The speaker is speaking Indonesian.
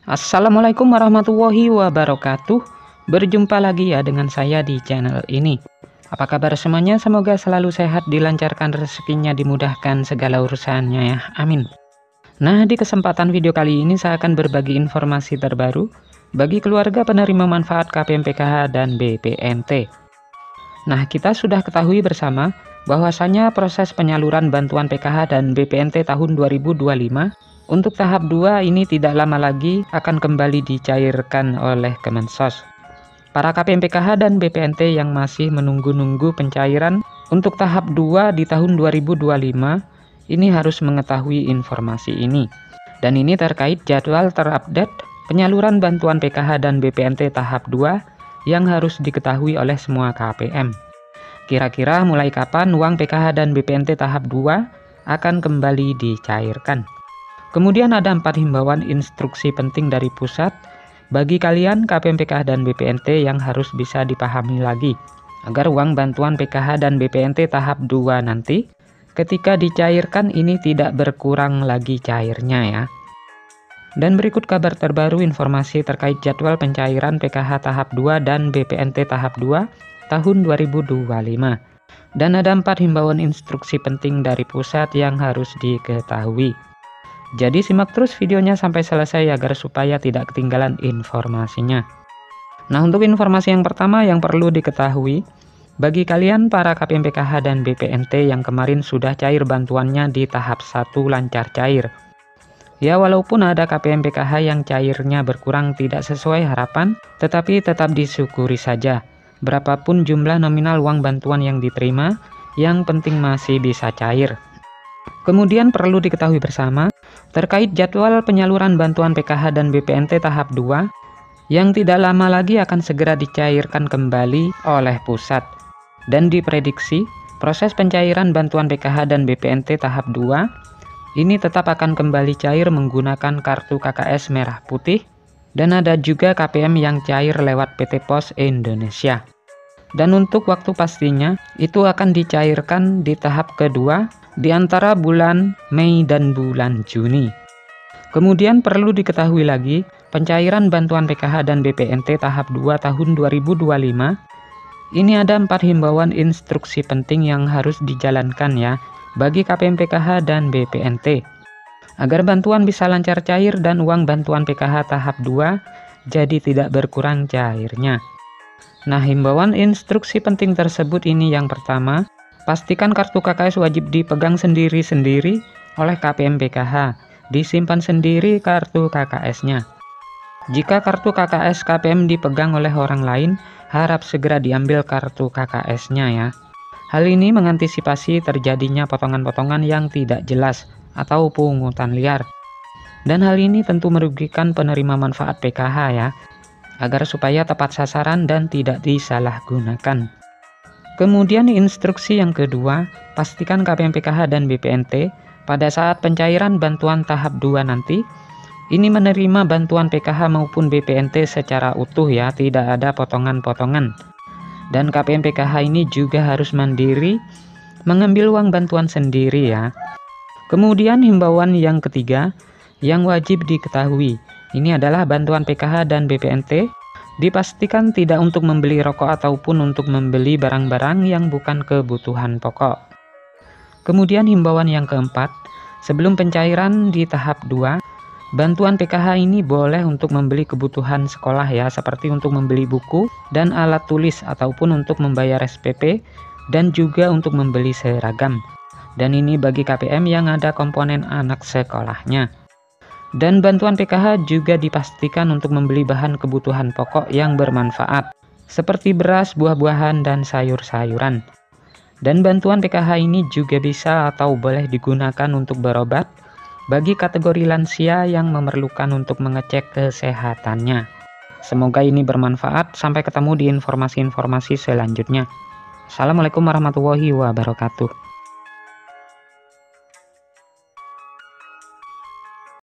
Assalamualaikum warahmatullahi wabarakatuh. Berjumpa lagi ya dengan saya di channel ini. Apa kabar semuanya? Semoga selalu sehat, dilancarkan rezekinya, dimudahkan segala urusannya ya. Amin. Nah, di kesempatan video kali ini saya akan berbagi informasi terbaru bagi keluarga penerima manfaat KPM PKH dan BPNT. Nah, kita sudah ketahui bersama bahwasanya proses penyaluran bantuan PKH dan BPNT tahun 2025 untuk tahap 2 ini tidak lama lagi akan kembali dicairkan oleh Kemensos. Para KPM PKH dan BPNT yang masih menunggu-nunggu pencairan untuk tahap 2 di tahun 2025 ini harus mengetahui informasi ini. Dan ini terkait jadwal terupdate penyaluran bantuan PKH dan BPNT tahap 2 yang harus diketahui oleh semua KPM. Kira-kira mulai kapan uang PKH dan BPNT tahap 2 akan kembali dicairkan? Kemudian ada 4 himbauan instruksi penting dari pusat bagi kalian KPM PKH dan BPNT yang harus bisa dipahami lagi agar uang bantuan PKH dan BPNT tahap 2 nanti ketika dicairkan ini tidak berkurang lagi cairnya ya. Dan berikut kabar terbaru informasi terkait jadwal pencairan PKH tahap 2 dan BPNT tahap 2 tahun 2025. Dan ada 4 himbauan instruksi penting dari pusat yang harus diketahui. Jadi simak terus videonya sampai selesai agar supaya tidak ketinggalan informasinya. Nah, untuk informasi yang pertama yang perlu diketahui, bagi kalian para KPM PKH dan BPNT yang kemarin sudah cair bantuannya di tahap 1 lancar cair. Ya, walaupun ada KPM PKH yang cairnya berkurang tidak sesuai harapan, tetapi tetap disyukuri saja. Berapapun jumlah nominal uang bantuan yang diterima, yang penting masih bisa cair. Kemudian perlu diketahui bersama, terkait jadwal penyaluran bantuan PKH dan BPNT tahap 2, yang tidak lama lagi akan segera dicairkan kembali oleh pusat. Dan diprediksi, proses pencairan bantuan PKH dan BPNT tahap 2, ini tetap akan kembali cair menggunakan kartu KKS merah putih, dan ada juga KPM yang cair lewat PT Pos Indonesia. Dan untuk waktu pastinya, itu akan dicairkan di tahap kedua, di antara bulan Mei dan bulan Juni. Kemudian perlu diketahui lagi, pencairan bantuan PKH dan BPNT tahap 2 tahun 2025, ini ada 4 himbauan instruksi penting yang harus dijalankan ya, bagi KPM PKH dan BPNT. Agar bantuan bisa lancar cair dan uang bantuan PKH tahap 2 jadi tidak berkurang cairnya. Nah, himbauan instruksi penting tersebut ini yang pertama, pastikan kartu KKS wajib dipegang sendiri-sendiri oleh KPM PKH, disimpan sendiri kartu KKS-nya. Jika kartu KKS KPM dipegang oleh orang lain, harap segera diambil kartu KKS-nya ya. Hal ini mengantisipasi terjadinya potongan-potongan yang tidak jelas atau pungutan liar. Dan hal ini tentu merugikan penerima manfaat PKH ya, agar supaya tepat sasaran dan tidak disalahgunakan. Kemudian instruksi yang kedua, pastikan KPM PKH dan BPNT pada saat pencairan bantuan tahap 2 nanti, ini menerima bantuan PKH maupun BPNT secara utuh ya, tidak ada potongan-potongan. Dan KPM PKH ini juga harus mandiri mengambil uang bantuan sendiri ya. Kemudian himbauan yang ketiga, yang wajib diketahui, ini adalah bantuan PKH dan BPNT dipastikan tidak untuk membeli rokok ataupun untuk membeli barang-barang yang bukan kebutuhan pokok. Kemudian himbauan yang keempat, sebelum pencairan di tahap 2, bantuan PKH ini boleh untuk membeli kebutuhan sekolah ya, seperti untuk membeli buku dan alat tulis ataupun untuk membayar SPP dan juga untuk membeli seragam. Dan ini bagi KPM yang ada komponen anak sekolahnya. Dan bantuan PKH juga dipastikan untuk membeli bahan kebutuhan pokok yang bermanfaat, seperti beras, buah-buahan, dan sayur-sayuran. Dan bantuan PKH ini juga bisa atau boleh digunakan untuk berobat bagi kategori lansia yang memerlukan untuk mengecek kesehatannya. Semoga ini bermanfaat. Sampai ketemu di informasi-informasi selanjutnya. Assalamualaikum warahmatullahi wabarakatuh.